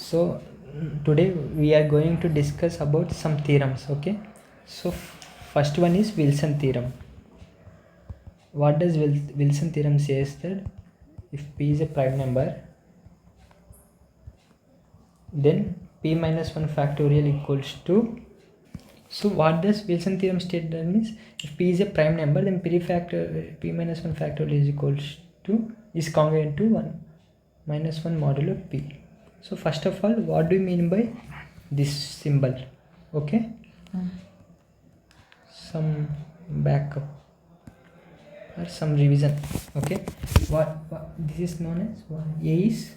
So today we are going to discuss about some theorems. Okay, so first one is Wilson theorem. What does Wilson theorem says that if p is a prime number, then p minus 1 factorial equals to, so what does Wilson theorem state? That means if p is a prime number, then p minus 1 factorial is congruent to 1 minus 1 modulo p. So first of all, what do you mean by this symbol? Okay, some backup or some revision. Okay, what this is known as what? A is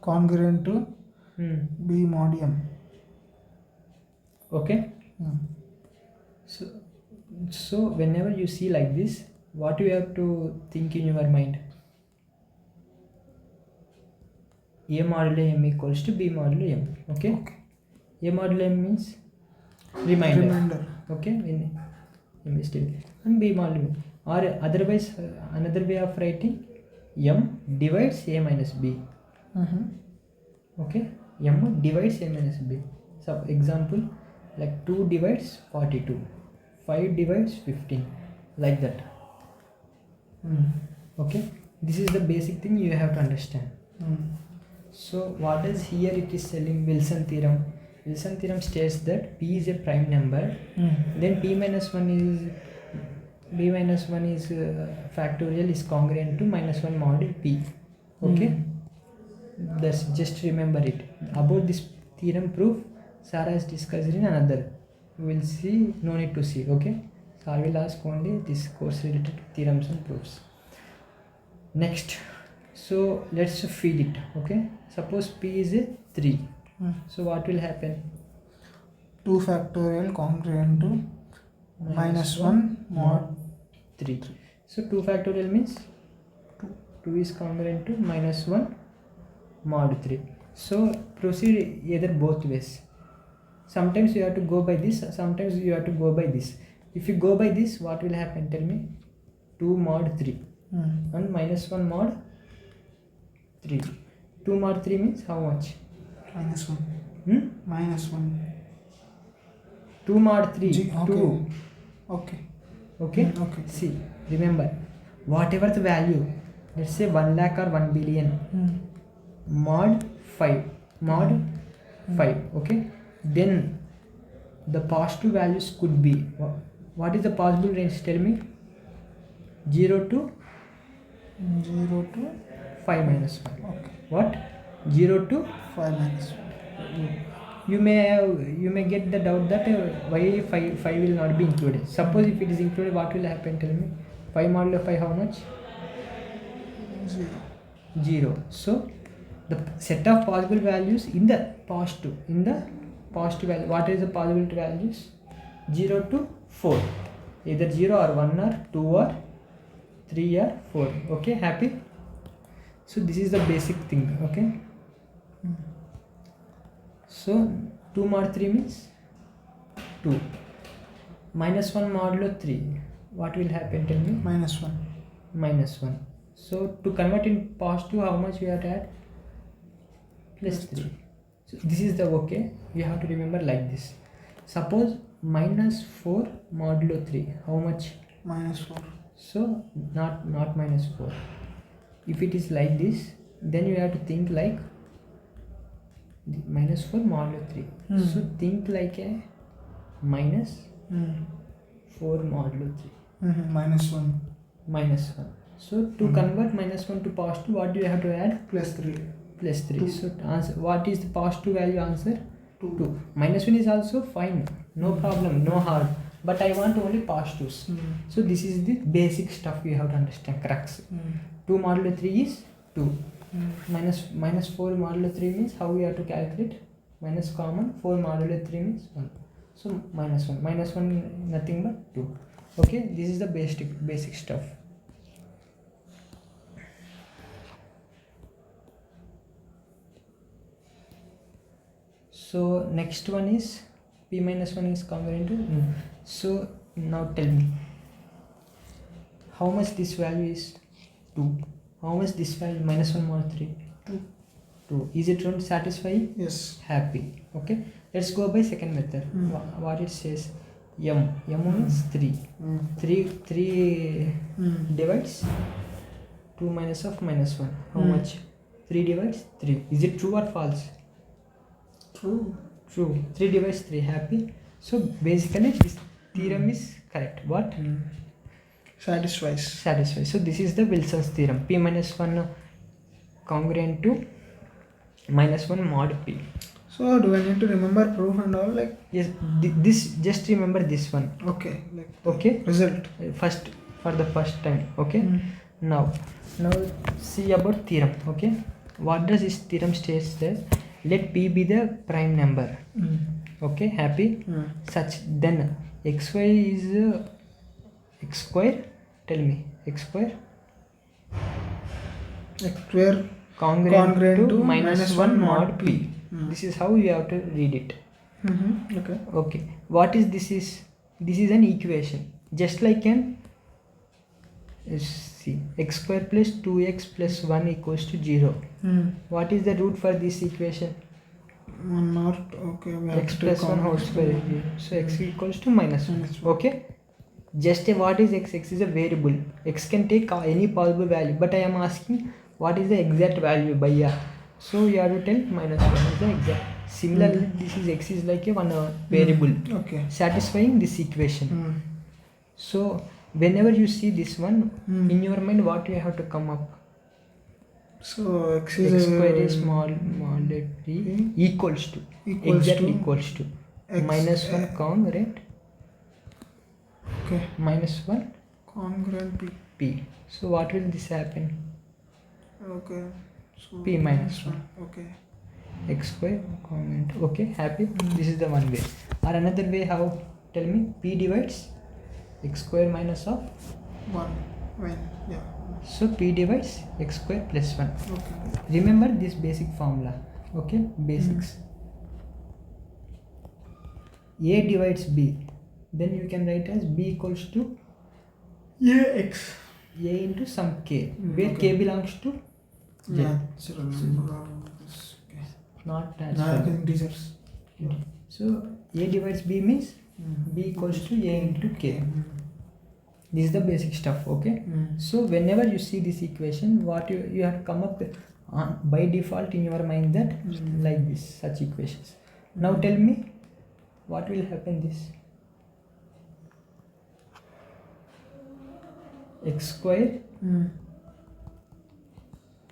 congruent to B mod M. Okay. So whenever you see like this, what you have to think in your mind? A modulo M equals to B modulo M. Okay. A modulo M means remainder. Okay, when M is still, and B modulo M, or otherwise another way of writing, M divides A minus B. Okay, M divides A minus B. So example, like 2 divides 42, 5 divides 15, like that. Okay, this is the basic thing you have to understand. So what is here it is telling? Wilson theorem. Wilson theorem states that p is a prime number, then b minus 1 is factorial is congruent to minus 1 mod p. Okay, that's just remember it. About this theorem proof, Sarah is discussed in another. You will see, no need to see. Okay, so I will ask only this course related theorems and proofs. Next, so let's feed it. Okay, suppose p is a 3. So what will happen? 2 factorial congruent to minus 1 mod 3. So 2 factorial means 2 is congruent to minus 1 mod 3. So proceed either both ways. Sometimes you have to go by this, sometimes you have to go by this. If you go by this, what will happen? Tell me. 2 mod 3 and minus 1 mod 3. 2 mod 3 means how much? minus 1. Minus 1. 2 mod 3. Okay. 2. Okay. Okay? Okay. See, remember, whatever the value, let's say 1 lakh or 1 billion, mod 5. Mod 5. Okay? Then the positive values could be, what is the possible range? Tell me. 0 to 5 minus 1. Okay. What? 0 to 5 minus 1. You may get the doubt that why 5 will not be included. Suppose if it is included, what will happen? Tell me. 5 modulo 5 how much? 0. So the set of possible values in the positive value. What is the possibility values? 0 to 4. Either 0 or 1 or 2 or 3 or 4. Okay, happy? So this is the basic thing. Okay. So 2 mod 3 means 2. Minus 1 modulo 3. What will happen? Tell me. Minus 1. Minus 1. So to convert in positive, how much we have to add? Plus 3. So this is the okay. You have to remember like this. Suppose minus 4 modulo 3. How much? Minus 4. So not minus 4. If it is like this, then you have to think like minus 4 modulo 3. So think like a minus 4 modulo 3. Minus 1. Minus 1. So to convert minus 1 to positive, what do you have to add? Plus 3. Plus 3. 2. So answer, what is the positive value answer? 2. Minus 1 is also fine. No problem, no harm. But I want only positives. So this is the basic stuff you have to understand. Crux. 2 modulo 3 is 2. Minus 4 modulo 3 means how we have to calculate? Minus common. 4 modulo 3 means 1. So minus 1. Minus 1 nothing but 2. Okay, this is the basic stuff. So next one is p minus 1 is congruent to. So now tell me, how much this value is 2? How much this value? Minus 1 mod 3. 2. 2. Is it round satisfying? Yes. Happy. Okay. Let's go by second method. What it says? M means 3. 3 divides 2 minus of minus 1. How much? 3 divides 3. Is it true or false? True. True. 3 divides 3. Happy. So basically this theorem is correct. What? Satisfies. Satisfies. So this is the Wilson's theorem. P minus 1 congruent to minus 1 mod P. So do I need to remember proof and all, like? Yes, this, just remember this one. Okay, like Okay. result. First, for the first time. Okay. Now see about theorem. Okay. What does this theorem states that let P be the prime number. Okay. Happy. Such then xy is x square. Tell me x square. Like where Congruent to minus 1 mod P. This is how you have to read it. Okay. Okay. What is this? This is an equation. Just like an see x square plus 2x plus 1 equals to 0. What is the root for this equation? 1 not. Okay. We have X to plus 1 whole square. So x equals to minus 1. Okay. Just what is x? X is a variable. X can take any possible value. But I am asking what is the exact value by a. So you have to tell minus 1 is the exact. Similarly, this is x is like a one variable. Okay. Satisfying this equation. So whenever you see this one, in your mind what you have to come up? So x Square is small p equals to equals to x minus 1 congruent. Okay. Minus 1 Congruent p. So what will this happen? Okay. So P minus 1. Okay. X square congruent. Okay, happy. This is the one way. Or another way, how? Tell me. P divides x square minus of 1. When? Yeah. so p divides x square plus 1. Okay. Remember this basic formula. Okay, basics. A divides b. Then you can write as b equals to Ax. a into some k, where k belongs to z. Natural number. Okay. Not Nah, natural. integers. So a divides b means b equals to a into k. This is the basic stuff. Okay. So whenever you see this equation, what you have to come up with by default in your mind that like this, such equations. Now tell me what will happen this. X square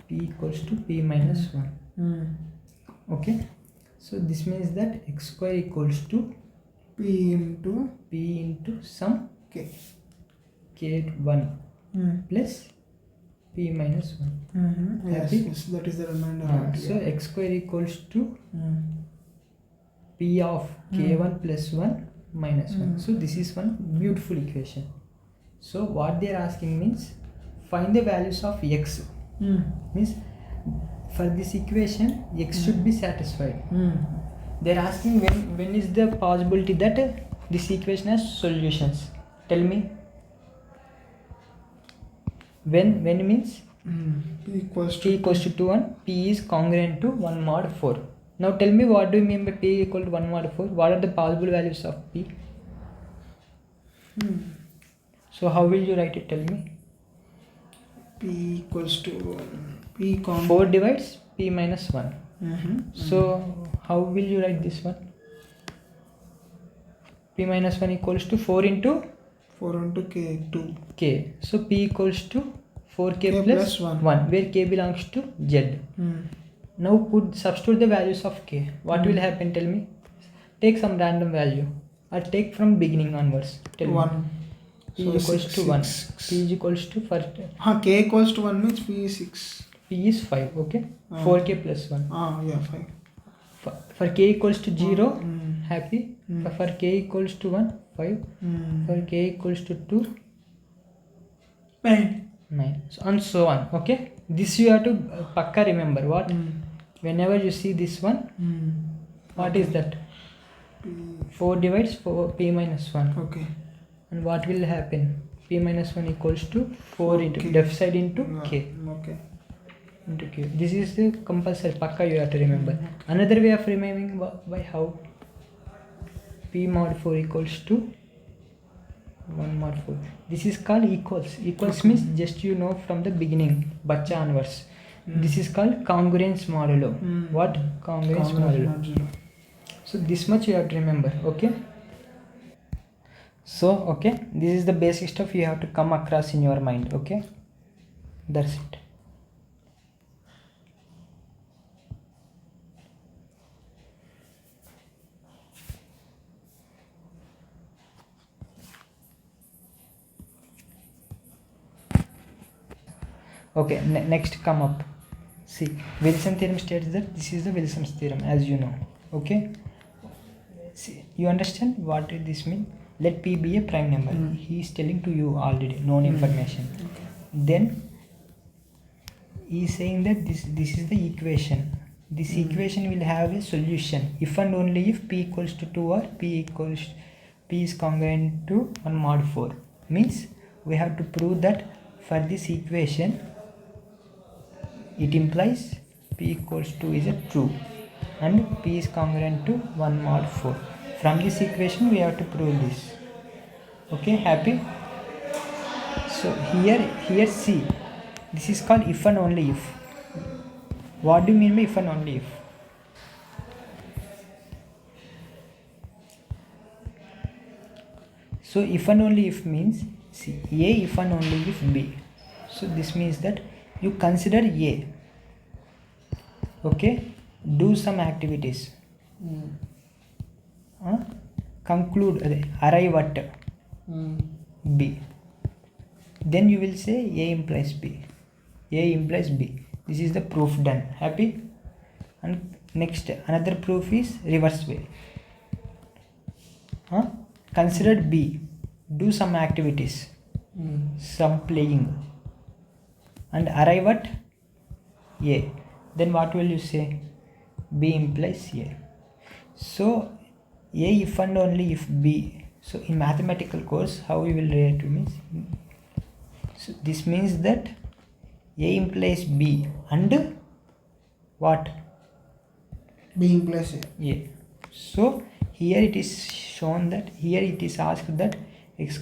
p equals to p minus 1. Okay. So this means that x square equals to P into some K. k1 plus p minus 1. Yes, Happy? yes, that is the remainder. So x square equals to p of k1 plus 1 minus 1. So this is one beautiful equation. So what they are asking means find the values of x. Means for this equation x should be satisfied. They are asking when is the possibility that this equation has solutions. Tell me. When means P equals p equals to 2 1, p is congruent to 1 mod 4. Now tell me what do you mean by p equal to 1 mod 4? What are the possible values of p? So how will you write it? Tell me. P equals to P 4 divides p minus 1. So how will you write this one? P minus 1 equals to 4 into 4 into K 2. K. So p equals to 4k K plus plus 1. 1, where k belongs to z. Now substitute the values of k. What will happen? Tell me. Take some random value or take from beginning onwards. Tell 1. me. P So equals 6, to 1. 6. P is equals to first. K equals to 1 means P is 6. P is 5. Okay. 4k plus 1. Yeah, 5. For k equals to 0, happy. For k equals to 1, 5. For k equals to 2, 9. So, and so on. Okay. This you have to pakka remember. What? Whenever you see this one, what is that? P. 4 divides 4 p minus 1. Okay. And what will happen? P minus 1 equals to 4 into K. left side into k. Okay. into q. This is the compulsory pakka you have to remember. Another way of remembering by how p mod 4 equals to 1 mod 4. This is called equals. Equals means just you know from the beginning, bacha onwards. This is called congruence modulo. What? Congruence modulo. So this much you have to remember. Okay. So okay, this is the basic stuff you have to come across in your mind. Okay, that's it. Okay, next come up. See, Wilson theorem states that this is the Wilson's theorem, as you know. Okay, see, you understand what this means? Let p be a prime number. He is telling to you already known information. Okay. Then he is saying that this is the equation. This equation will have a solution if and only if p equals to 2 or p is congruent to 1 mod 4. Means we have to prove that for this equation it implies p equals to is a true and p is congruent to 1 mod 4. From this equation we have to prove this. Okay, happy? So here see, this is called if and only if. What do you mean by if and only if? So if and only if means, see, a if and only if b. So this means that you consider a, okay, do some activities, conclude, arrive at b, then you will say a implies b. A implies b. This is the proof done. Happy? And next another proof is reverse way. Consider b, do some activities, some playing, and arrive at a. Then what will you say? B implies a. So a if and only if b. So in mathematical course how we will relate to means, so this means that a implies b and what? B implies a. Yeah. So here it is shown that here it is asked that x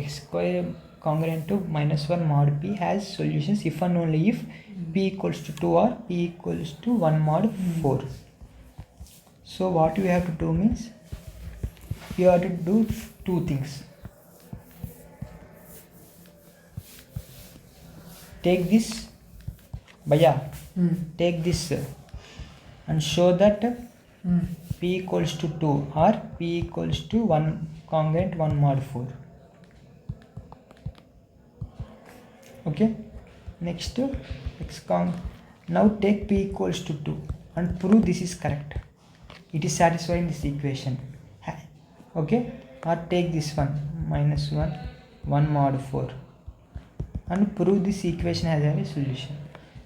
square congruent to minus 1 mod p has solutions if and only if p equals to 2 or p equals to 1 mod 4. So what you have to do means, you have to do two things. Take this, Bhaiya, take this and show that p equals to 2 or p equals to 1 congruent 1 mod 4. Okay, next now take p equals to 2 and prove this is correct. It is satisfying this equation. Okay, or take this one minus 1 mod 4 and prove this equation has a solution.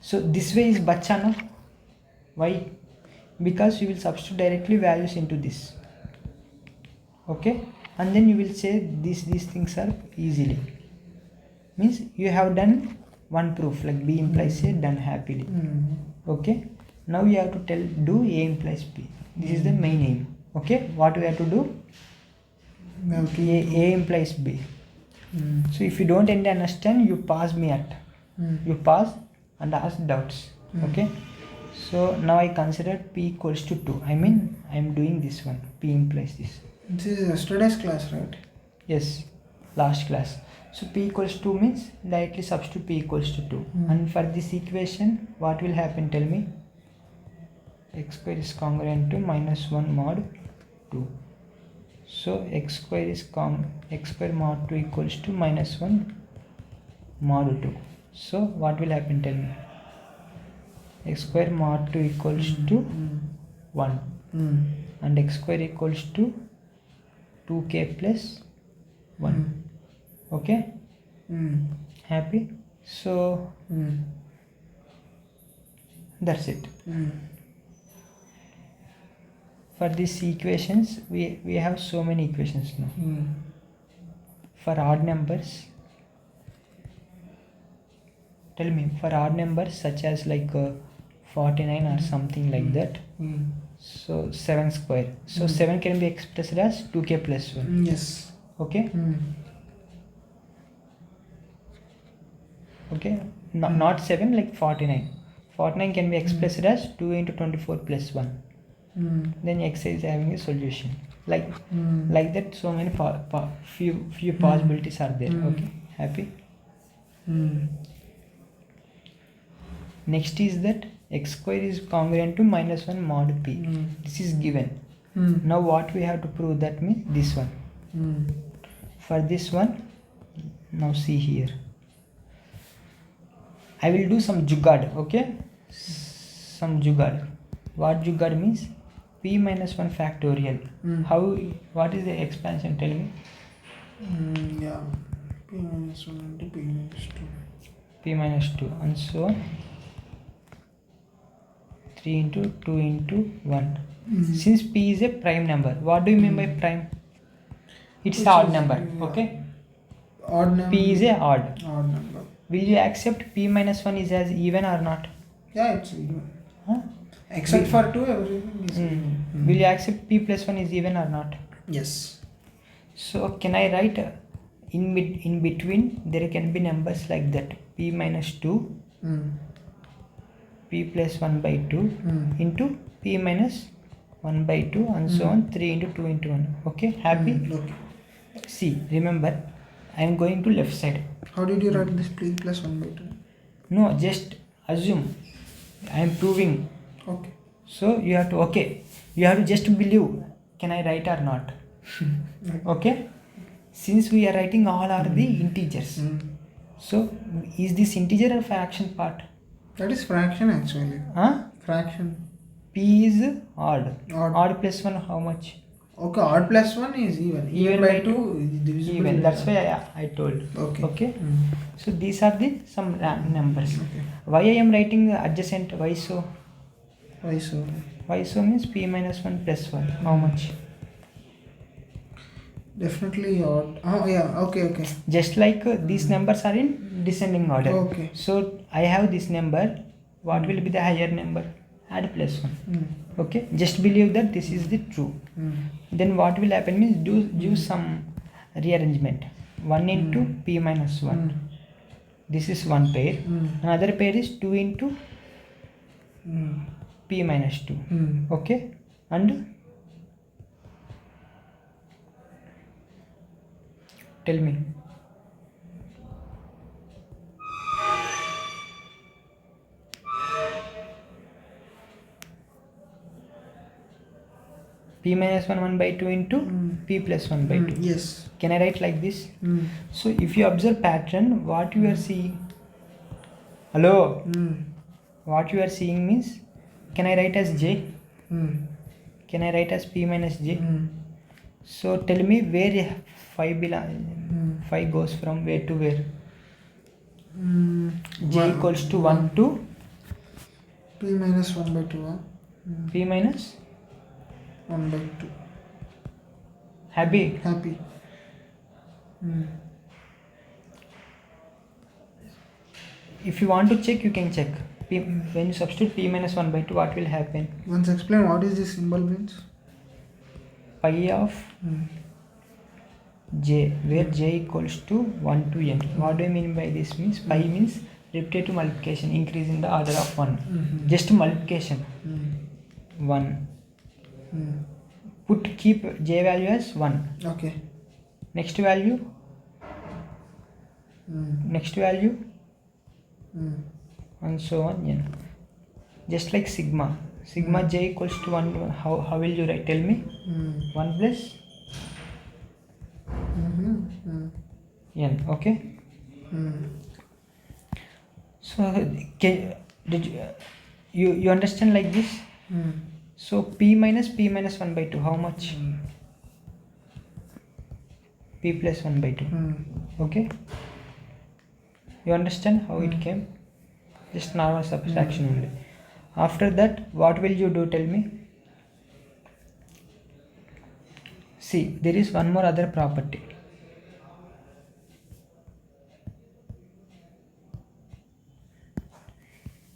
So this way is bacha, no? Why? Because you will substitute directly values into this. Okay, and then you will say these things are easily. Means you have done one proof like b implies a, done happily. Okay, now you have to do a implies b. This is the main aim. Okay, what we have to do? A implies b. So if you don't understand, you pass me at. You pass and ask doubts. Okay, so now I consider p equals to 2. I mean I am doing this one, p implies this. This is yesterday's class, right? Yes, last class. So p equals 2 means directly substitute p equals to 2. And for this equation what will happen, tell me? X square is congruent to minus 1 mod 2. So x square mod 2 equals to minus 1 mod 2. So what will happen, tell me? X square mod 2 equals to 1 and x square equals to 2k plus 1. Okay, happy? So that's it. For these equations we have so many equations now. For odd numbers tell me, for odd numbers such as like 49 or something like that, so 7 square, so 7 can be expressed as 2k plus 1. Yes. Okay. Okay, not 7, like 49. 49 can be expressed as 2 into 24 plus 1. Then x is having a solution. Like that, so many few possibilities are there. Okay, happy? Next is that x square is congruent to minus 1 mod p. This is given. Now what we have to prove, that means this one. For this one, now see here. I will do some jugaad, okay? Some jugaad. What jugaad means? P minus 1 factorial. What is the expansion? Tell me. Yeah. P minus 1 into P minus 2. P minus 2 and so on. 3 into 2 into 1. Since P is a prime number, what do you mean by prime? It's an odd number, okay? Odd number. P is a odd. Odd number. Will you accept P minus 1 is as even or not? Yeah, it's even. Huh? Except for 2, everything is even. Will you accept P plus 1 is even or not? Yes. So can I write in between there can be numbers like that, P minus 2, P plus 1 by 2 into P minus 1 by 2 and so on, 3 into 2 into 1. Okay, happy? Okay. See, remember, I am going to left side. How did you write this P plus 1 by 2? No, just assume. I am proving. Okay. So you have to just believe, can I write or not? Okay? Since we are writing all are the integers. So is this integer or fraction part? That is fraction actually. Fraction. P is odd. Odd. Odd plus 1 how much? Okay, odd plus 1 is even. Even by 2 is divisible. Even. That's why I told. Okay. So these are the some numbers. Okay. Why I am writing adjacent? Why so? Why so? Why so means P minus 1 plus 1. How much? Definitely odd. Oh yeah, okay. Just like these numbers are in descending order. Okay. So I have this number. What will be the higher number? Add plus 1. Okay. Just believe that this is the true. Then what will happen means do some rearrangement. 1 into P minus 1. This is one pair. Another pair is 2 into P minus 2. Okay. And tell me. P minus 1 by 2 into P plus 1 by 2. Yes. Can I write like this? So if you observe pattern, what you are seeing? Hello? What you are seeing means, can I write as J? Can I write as P minus J? So tell me where 5 goes from where to where? J equals to 1 to P minus 1 by 2. P minus 1 by 2. Happy? If you want to check, you can check. When you substitute P minus 1 by 2, what will happen? Once explain what is this symbol means. Pi of J, where J equals to 1 to n. What do I mean by this means? Pi means repetitive multiplication, increase in the order of 1. Just multiplication. 1. Keep J value as 1. Okay. Next value. Next value. And so on. Yeah. Just like sigma. Sigma J equals to 1. How will you write? Tell me. 1 plus n. Okay. So did you understand like this? So P minus 1 by 2. How much? P plus 1 by 2. Okay. You understand how it came? Just normal subtraction only. After that, what will you do? Tell me. See, there is one more other property.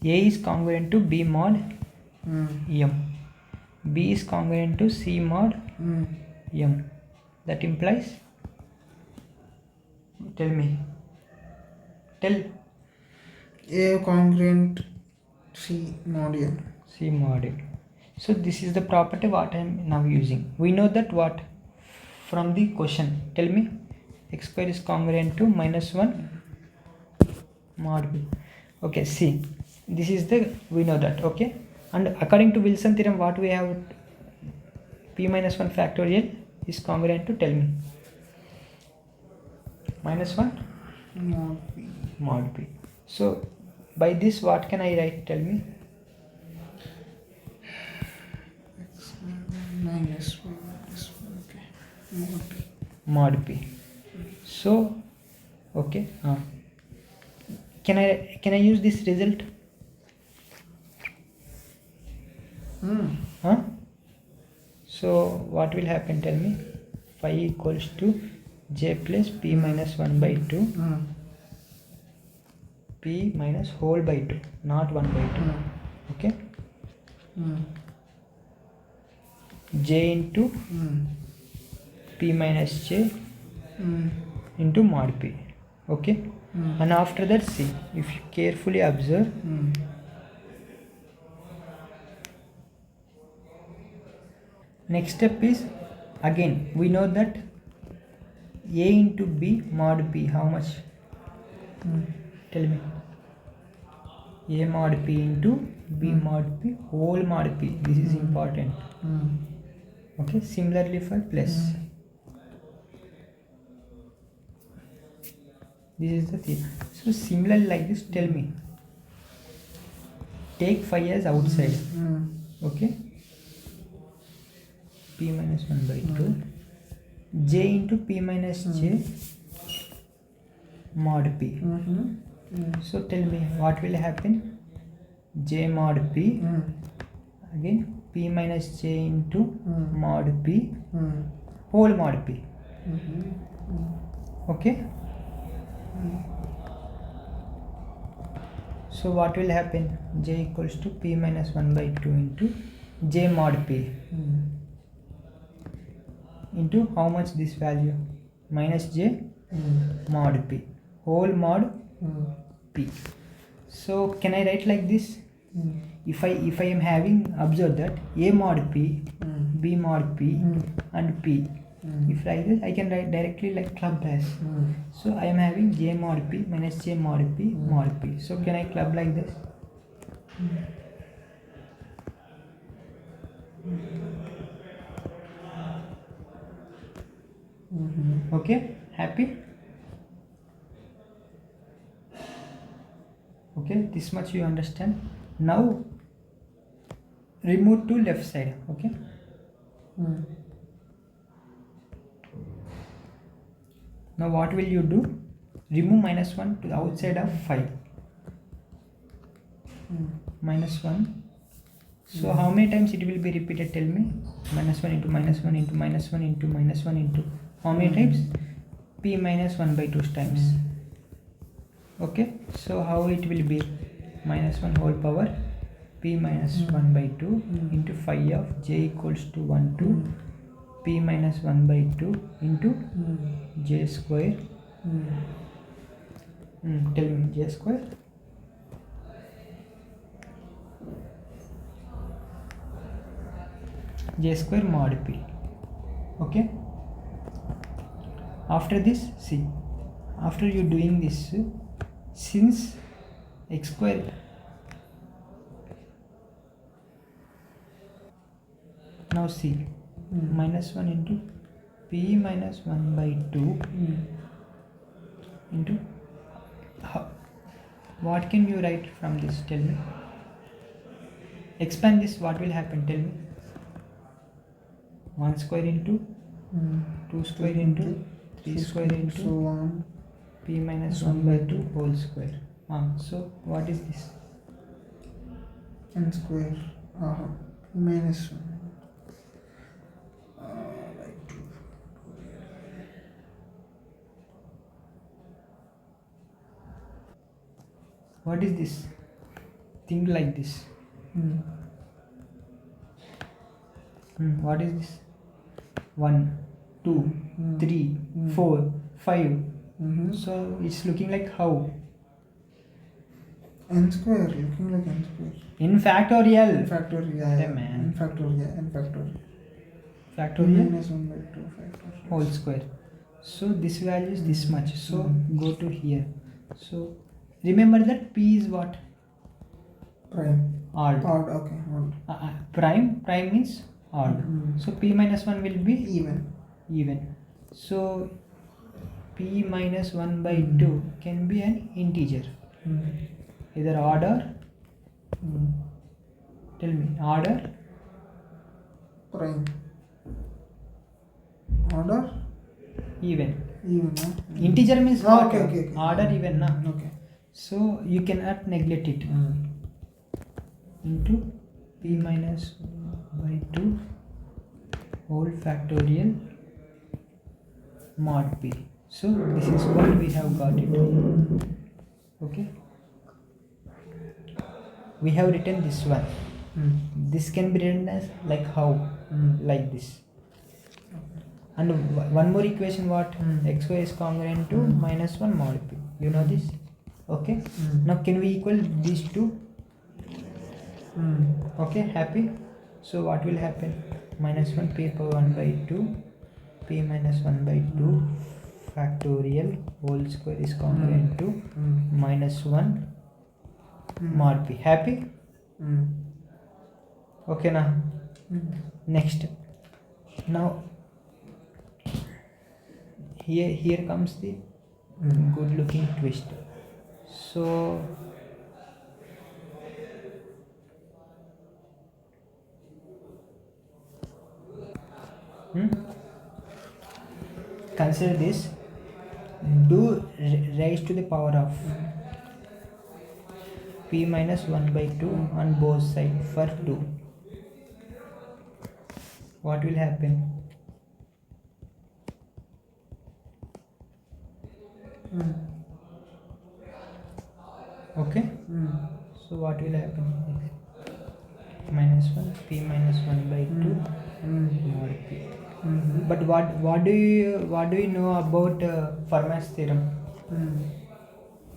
A is congruent to B mod Mm. M. B is congruent to C mod Mm. M. That implies, tell me. Tell. A congruent C mod M. C mod M. So this is the property what I am now using. We know that what from the question. Tell me. X square is congruent to minus 1 mod B. Okay, see. This is the, we know that, okay. And according to Wilson theorem, what we have, P minus 1 factorial is congruent to, tell me. Minus 1 Mod B. mod P. So by this what can I write, tell me? X minus 1 minus 1. Okay. Mod B. Mod P. So okay, can I use this result? Huh? So what will happen, tell me? Phi equals to J plus P minus 1 by 2 P minus whole by 2, not 1 by 2. Okay, J into P minus J into mod P. Okay, and after that, see, if you carefully observe, next step is, again we know that A into B mod P, how much? Tell me. A mod P into B mod P whole mod P. This is important. Okay, similarly for plus. This is the theorem. So similarly like this, tell me. Take phi as outside. Okay. P minus 1 by 2. J into P minus J mod P. So tell me what will happen? J mod P. Again P minus J into mod P whole mod P. Okay. So what will happen? J equals to P minus 1 by 2 into J mod P into how much this value? Minus J mod P whole mod P. So can I write like this? If I am having, observe that A mod P, B mod P and P. If like this, I can write directly like club as. So I am having J mod P minus J mod P mod P. So can I club like this? Okay, happy? Okay, this much you understand. Now remove to left side. Okay. Now what will you do? Remove minus 1 to the outside of 5. Minus 1. So how many times it will be repeated, tell me? Minus 1 into minus 1 into minus 1 into minus 1 into how many times? P minus 1 by 2 times. Okay, so how it will be? Minus 1 whole power P minus 1 by 2 into phi of J equals to 1 to P minus 1 by 2 into J square. Tell me, J square. J square mod P. Okay. After this, see, after you doing this, since x square now see, minus 1 into P minus 1 by 2 into what can you write from this, tell me? Expand this, what will happen, tell me? 1 square into 2 square into 3 square into so on. P minus 1 by 2 whole square. So what is this? N square minus 1. What is this? think like this. What is this? 1, 2, 3, 4, 5. So it's looking like how? N square, looking like N square. In factorial. N factorial, Hey, man. N factorial, N factorial. Factorial Minus 1 by 2 factorial. whole square. So this value is this much. So go to here. So remember that P is what? Prime. Odd. Odd, okay. Odd. Prime means odd. So P minus 1 will be Even. So P minus 1 by 2 can be an integer. Either odd or tell me, odd or Prime. Odd or even? Even, Integer means what? Okay. Odd or even, na? Okay. So you cannot neglect it. Into P minus 1 by 2 whole factorial mod P. So this is what we have got it. Okay. We have written this one. This can be written as like how? Like this. And one more equation, what? xy is congruent to minus 1 mod P. You know this? Okay. Now can we equal these two? Okay, happy? So what will happen? Minus 1 P power 1 by 2 P minus 1 by 2 factorial whole square is congruent to minus 1 mod P. Happy? Okay, now next. Now here comes the good looking twist. So consider this. Do raise to the power of P minus 1 by 2 on both sides for 2. What will happen? Okay. So what will happen? Minus 1 P minus 1 by 2 mod P. But what do you know about Fermat's theorem?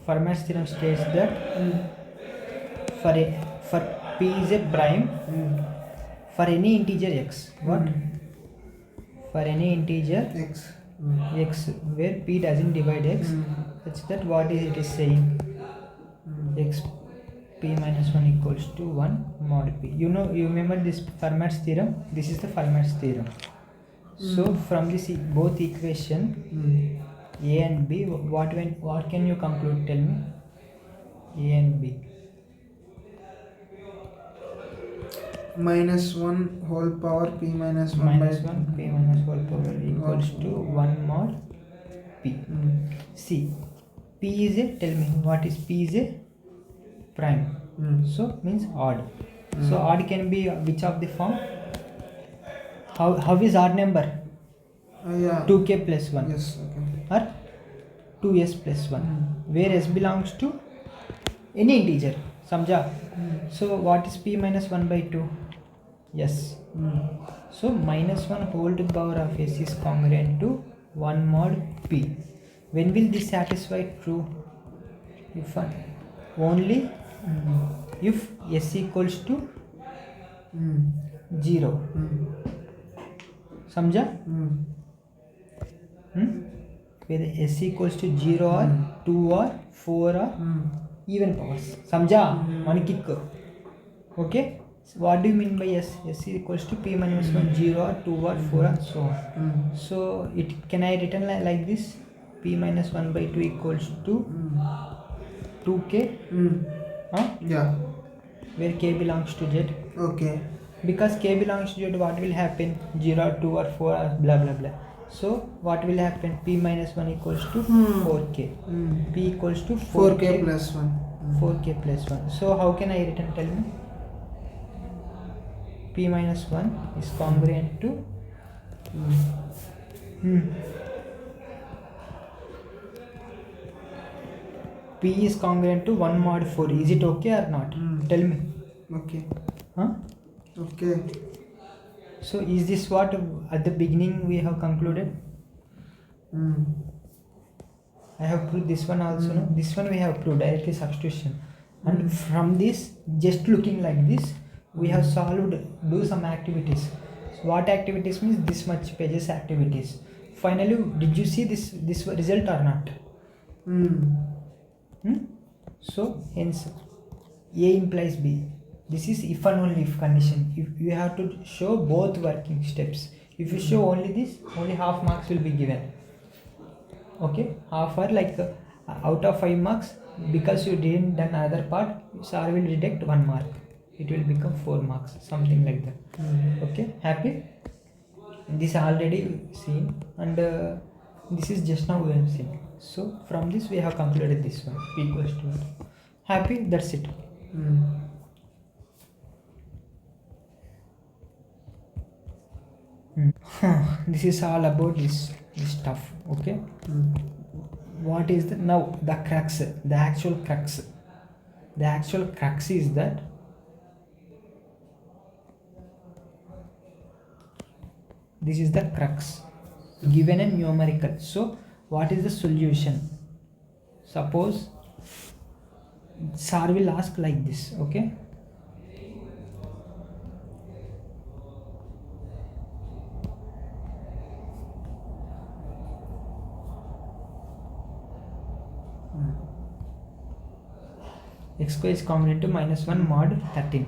Fermat's theorem states that for P is a prime for any integer x. What? For any integer x where P doesn't divide x, such that what it is saying? X P minus 1 equals to 1 mod P. You remember this Fermat's theorem? This is the Fermat's theorem. So from this both equation A and B, what can you conclude? Tell me. A and B. Minus 1 whole power P minus 1 Minus by 1 P minus whole power equals to 1 mod P. See, P is a, tell me what is P is a prime. So means odd. So odd can be which of the form? How is odd number? 2k plus 1. Yes, okay. Or 2s plus 1. Where s belongs to any integer. Samjha? So what is P minus 1 by 2? Yes. So minus 1 whole to the power of s is congruent to 1 mod P. When will this satisfy true? If only if s equals to 0. Samjha? Whether s equals to 0 or 2 or 4 or even powers. Samjha? One kick. Okay? So what do you mean by s? S equals to P minus 1, 0 or 2 or 4 and so on. So can I written like this? P minus 1 by 2 equals to 2k. Yeah. Where k belongs to z. Okay. Because k belongs to z, what will happen? 0, 2 or 4 or blah blah blah. So what will happen? P minus 1 equals to 4k. P equals to 4k plus 1. 4k plus 1. So how can I written? Tell me. P minus 1 is congruent to P is congruent to 1 mod 4. Is it okay or not? Tell me. Okay. Huh? Okay. So is this what at the beginning we have concluded? I have proved this one also. No? This one we have proved directly substitution. And from this, just looking like this, we have solved, do some activities. So what activities means? This much pages activities. Finally, did you see this result or not? So hence A implies B. This is if and only if condition. If you have to show both working steps. If you show only this, only half marks will be given. Okay, half or like out of 5 marks, because you didn't done another part, sir will deduct 1 mark. It will become 4 marks, something like that. Okay, happy? This already seen, and this is just now we have seen. So from this we have concluded this one. P equals to 1. Happy? That's it. This is all about this stuff. Okay. What is the now the crux? The actual crux. The actual crux is that this is the crux. Given a numerical. So what is the solution? Suppose sir will ask like this. Okay. X square is congruent to minus 1 mod 13.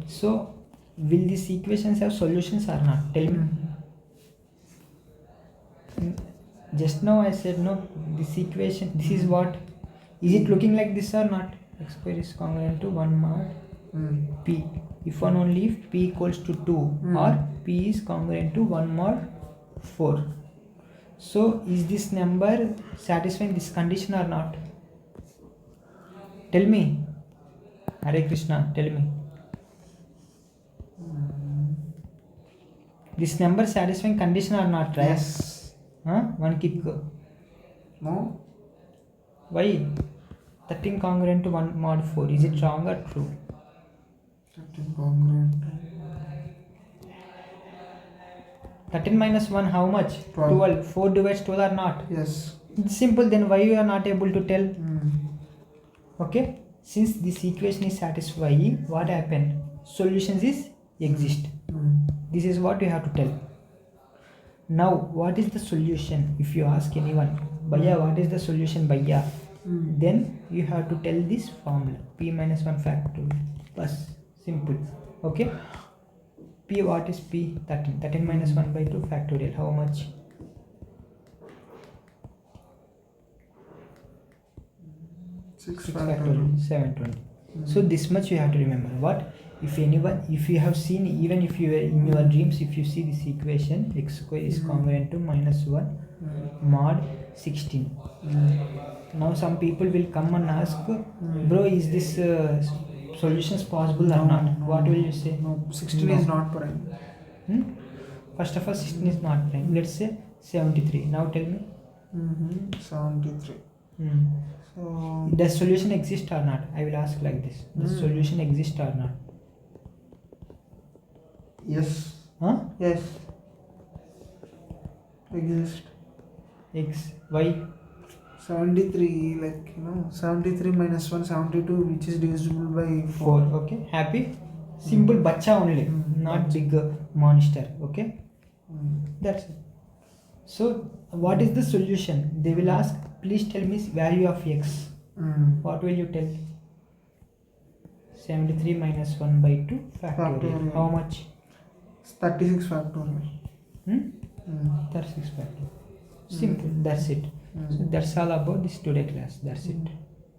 So will these equations have solutions or not? Tell me. Just now I said no, this equation, this is what, is it looking like this or not? X square is congruent to 1 mod P, if and only if P equals to 2 or P is congruent to 1 mod 4. So is this number satisfying this condition or not? Tell me. Hare Krishna, tell me. This number satisfying condition or not, right? Yes. One kick. No. Why? 13 congruent to 1 mod 4. Is it wrong or true? 13 congruent. 13 minus 1 how much? 12. 4 divides 12 or not? Yes. It's simple, then why you are not able to tell? Okay. Since this equation is satisfying, what happened? Solutions is exist. This is what you have to tell. Now, what is the solution? If you ask anyone, Bhaiya, what is the solution, Bhaiya? Then you have to tell this formula. P minus 1 factorial plus. Simple. Okay. P, what is P? 13. 13 minus 1 by 2 factorial. How much? 6 factorial. 720. So this much you have to remember. What? If anyone, if you have seen, even if you were in your dreams, if you see this equation, x square is congruent to minus 1 mod 16. Now some people will come and ask, bro, is this solutions possible or not? What will you say? No, 16 is not prime. First of all, 16 is not prime. Let's say 73. Now tell me. 73. So Does solution exist or not? I will ask like this. Does solution exist or not? yes. Yes. Exist. X. Why? 73, like 73 minus 1, 72, which is divisible by 4. Okay. Happy? Simple bacha only. Not big monster. Okay. That's it. So what is the solution? They will ask, please tell me value of x. What will you tell? 73 minus 1 by 2 factorial. How much? 36 factorial. 36 factorial. Simple. That's it. So that's all about this today class. That's it.